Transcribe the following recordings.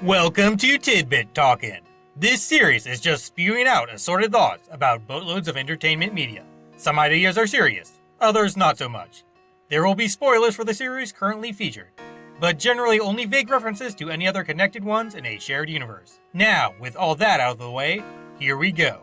Welcome to Tidbit Talkin. This series is just spewing out assorted thoughts about boatloads of entertainment media. Some ideas are serious, others not so much. There will be spoilers for the series currently featured, but generally only vague references to any other connected ones in a shared universe. Now, with all that out of the way, here we go.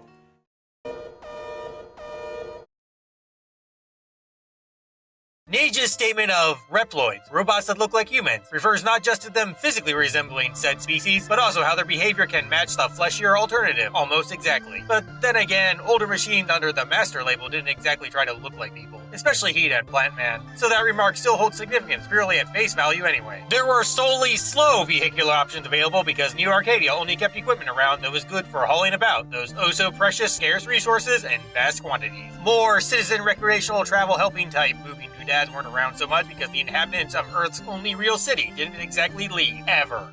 Nage's statement of Reploids, robots that look like humans, refers not just to them physically resembling said species, but also how their behavior can match the fleshier alternative almost exactly. But then again, older machines under the Master label didn't exactly try to look like people, especially Heat and Plant Man, so that remark still holds significance purely at face value anyway. There were solely slow vehicular options available because New Arcadia only kept equipment around that was good for hauling about those oh-so-precious scarce resources in vast quantities. More citizen recreational travel helping type moving doodads weren't around so much because the inhabitants of Earth's only real city didn't exactly leave, ever.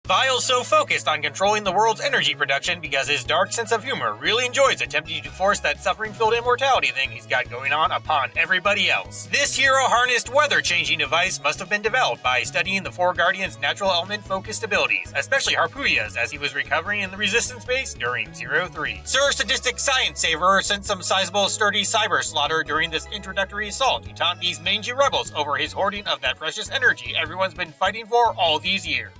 Vile's so focused on controlling the world's energy production because his dark sense of humor really enjoys attempting to force that suffering-filled immortality thing he's got going on upon everybody else. This hero-harnessed weather-changing device must have been developed by studying the Four Guardians' natural element-focused abilities, especially Harpuya's as he was recovering in the Resistance base during 03. Sir Sadistic Science Saver sent some sizable sturdy cyber slaughter during this introductory assault to taunt these mangy rebels over his hoarding of that precious energy everyone's been fighting for all these years.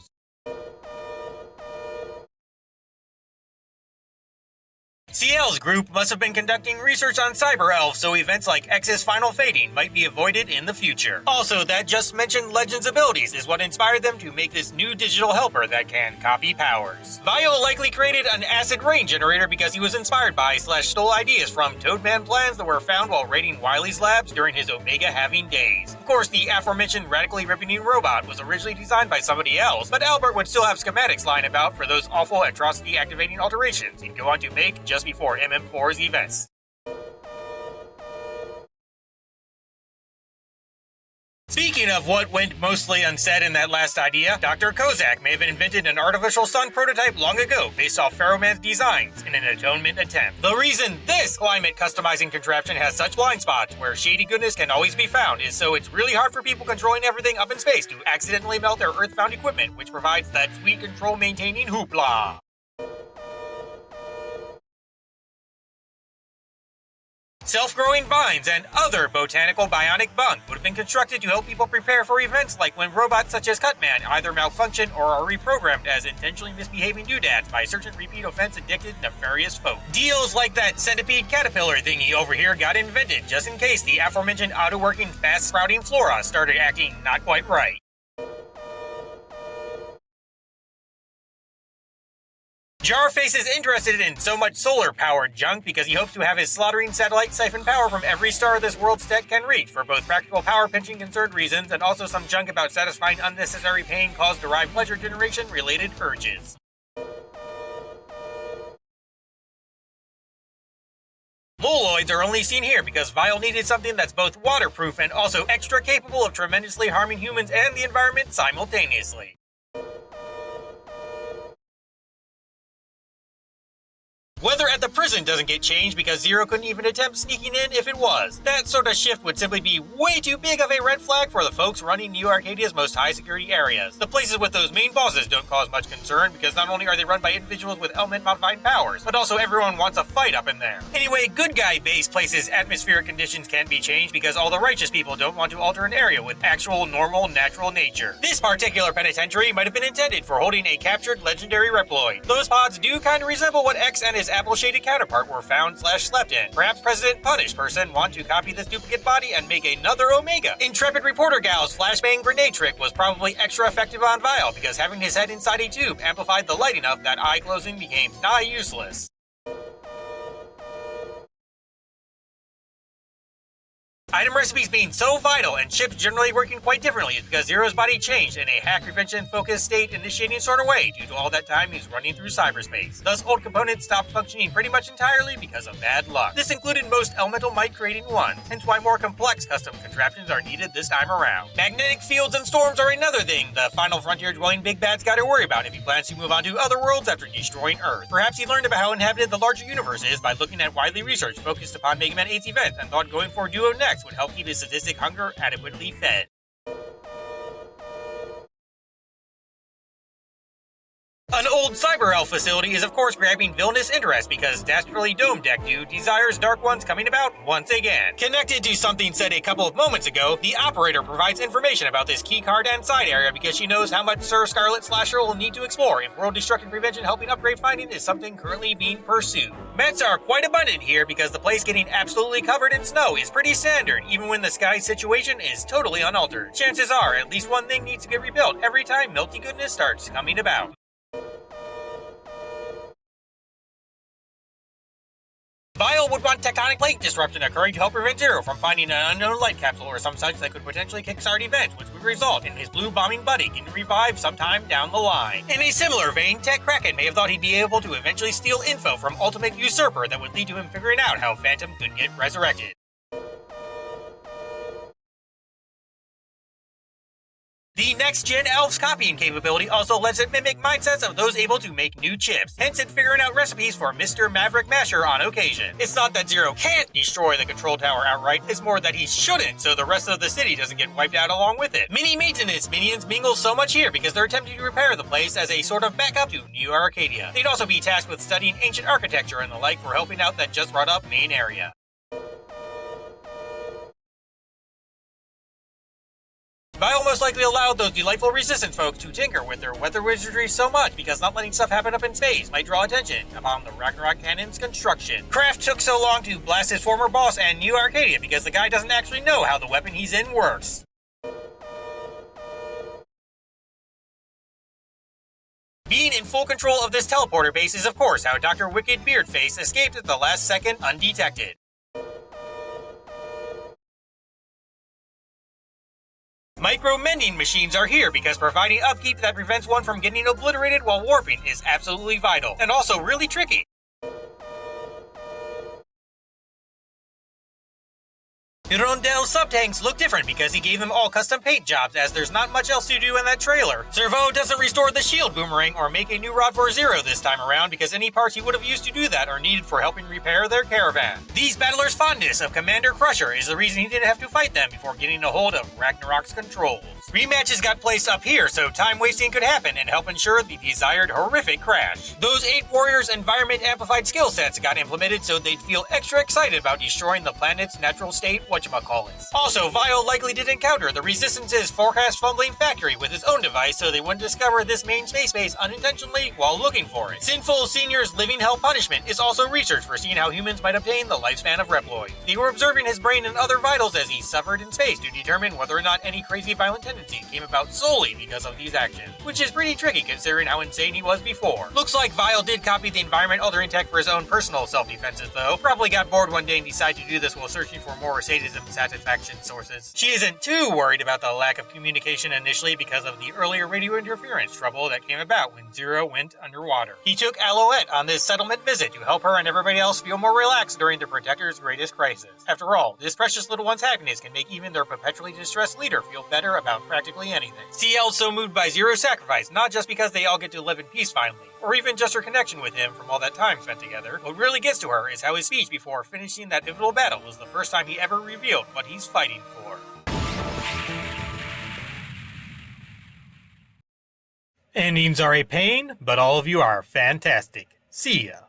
CL's group must have been conducting research on cyber elves so events like X's final fading might be avoided in the future. Also, that just mentioned Legend's abilities is what inspired them to make this new digital helper that can copy powers. Vile likely created an acid rain generator because he was inspired by / stole ideas from Toadman plans that were found while raiding Wily's labs during his Omega having days. Of course, the aforementioned radically ripping robot was originally designed by somebody else, but Albert would still have schematics lying about for those awful atrocity activating alterations he'd go on to make just before MM4's events. Speaking of what went mostly unsaid in that last idea, Dr. Kozak may have invented an artificial sun prototype long ago based off Pharaohman's designs in an atonement attempt. The reason this climate customizing contraption has such blind spots where shady goodness can always be found is so it's really hard for people controlling everything up in space to accidentally melt their Earth-bound equipment, which provides that sweet control-maintaining hoopla. Self-growing vines and other botanical bionic bunk would have been constructed to help people prepare for events like when robots such as Cutman either malfunction or are reprogrammed as intentionally misbehaving doodads by certain repeat offense-addicted nefarious folk. Deals like that centipede caterpillar thingy over here got invented just in case the aforementioned auto-working fast-sprouting flora started acting not quite right. Jarface is interested in so much solar-powered junk because he hopes to have his slaughtering satellite siphon power from every star this world's tech can reach for both practical power-pinching concerned reasons and also some junk about satisfying unnecessary pain caused derived pleasure generation-related urges. Moloids are only seen here because Vile needed something that's both waterproof and also extra capable of tremendously harming humans and the environment simultaneously. Weather at the prison doesn't get changed because Zero couldn't even attempt sneaking in if it was. That sort of shift would simply be way too big of a red flag for the folks running New Arcadia's most high-security areas. The places with those main bosses don't cause much concern because not only are they run by individuals with element-modified powers, but also everyone wants a fight up in there. Anyway, good guy-based places' atmospheric conditions can't be changed because all the righteous people don't want to alter an area with actual, normal, natural nature. This particular penitentiary might have been intended for holding a captured legendary Reploid. Those pods do kind of resemble what X and his apple-shaded counterpart were found / slept in. Perhaps President Punish person want to copy this duplicate body and make another Omega. Intrepid reporter gal's flashbang grenade trick was probably extra effective on Vile because having his head inside a tube amplified the light enough that eye closing became nigh useless. Item recipes being so vital and chips generally working quite differently is because Zero's body changed in a hack prevention-focused state initiating sort of way due to all that time he's running through cyberspace. Thus, old components stopped functioning pretty much entirely because of bad luck. This included most elemental might-creating ones, hence why more complex custom contraptions are needed this time around. Magnetic fields and storms are another thing the final frontier-dwelling big bad's got to worry about if he plans to move on to other worlds after destroying Earth. Perhaps he learned about how inhabited the larger universe is by looking at widely research focused upon Mega Man 8's event and thought going for Duo next would help keep his sadistic hunger adequately fed. old Cyber Elf facility is of course grabbing villainous interest because Dastardly Dome Deck Dude desires Dark Ones coming about once again. Connected to something said a couple of moments ago, the operator provides information about this keycard and side area because she knows how much Sir Scarlet Slasher will need to explore if World Destruction Prevention helping upgrade finding is something currently being pursued. Mets are quite abundant here because the place getting absolutely covered in snow is pretty standard, even when the sky situation is totally unaltered. Chances are at least one thing needs to get rebuilt every time melty goodness starts coming about. Vile would want tectonic plate disruption occurring to help prevent Zero from finding an unknown light capsule or some such that could potentially kickstart events, which would result in his blue bombing buddy getting revived sometime down the line. In a similar vein, Tech Kraken may have thought he'd be able to eventually steal info from Ultimate Usurper that would lead to him figuring out how Phantom could get resurrected. The next-gen Elf's copying capability also lets it mimic mindsets of those able to make new chips, hence it figuring out recipes for Mr. Maverick Masher on occasion. It's not that Zero can't destroy the control tower outright, it's more that he shouldn't so the rest of the city doesn't get wiped out along with it. Mini maintenance minions mingle so much here because they're attempting to repair the place as a sort of backup to New Arcadia. They'd also be tasked with studying ancient architecture and the like for helping out that just brought up main area. Vile most likely allowed those delightful resistance folks to tinker with their weather wizardry so much because not letting stuff happen up in space might draw attention upon the Ragnarok cannon's construction. Kraft took so long to blast his former boss and New Arcadia because the guy doesn't actually know how the weapon he's in works. Being in full control of this teleporter base is of course how Dr. Wicked Beardface escaped at the last second undetected. Micro-mending machines are here because providing upkeep that prevents one from getting obliterated while warping is absolutely vital, and also really tricky. Rondel's sub-tanks look different because he gave them all custom paint jobs as there's not much else to do in that trailer. Servo doesn't restore the shield boomerang or make a new rod for Zero this time around because any parts he would have used to do that are needed for helping repair their caravan. These battlers' fondness of Commander Crusher is the reason he didn't have to fight them before getting a hold of Ragnarok's controls. Rematches got placed up here so time wasting could happen and help ensure the desired horrific crash. Those 8 warriors' environment amplified skill sets got implemented so they'd feel extra excited about destroying the planet's natural state whatchamacallits. Also, Vile likely did encounter the Resistance's forecast fumbling factory with his own device so they wouldn't discover this main space base unintentionally while looking for it. Sinful Senior's living hell punishment is also research for seeing how humans might obtain the lifespan of Reploid. They were observing his brain and other vitals as he suffered in space to determine whether or not any crazy violent tendency came about solely because of these actions, which is pretty tricky considering how insane he was before. Looks like Vile did copy the environment altering tech for his own personal self-defenses though. Probably got bored one day and decided to do this while searching for more sadism satisfaction sources. She isn't too worried about the lack of communication initially because of the earlier radio interference trouble that came about when Zero went underwater. He took Alouette on this settlement visit to help her and everybody else feel more relaxed during the Protector's greatest crisis. After all, this precious little one's happiness can make even their perpetually distressed leader feel better about practically anything. CL's so moved by Zero's sacrifice, not just because they all get to live in peace finally, or even just her connection with him from all that time spent together. What really gets to her is how his speech before finishing that pivotal battle was the first time he ever revealed what he's fighting for. Endings are a pain, but all of you are fantastic. See ya.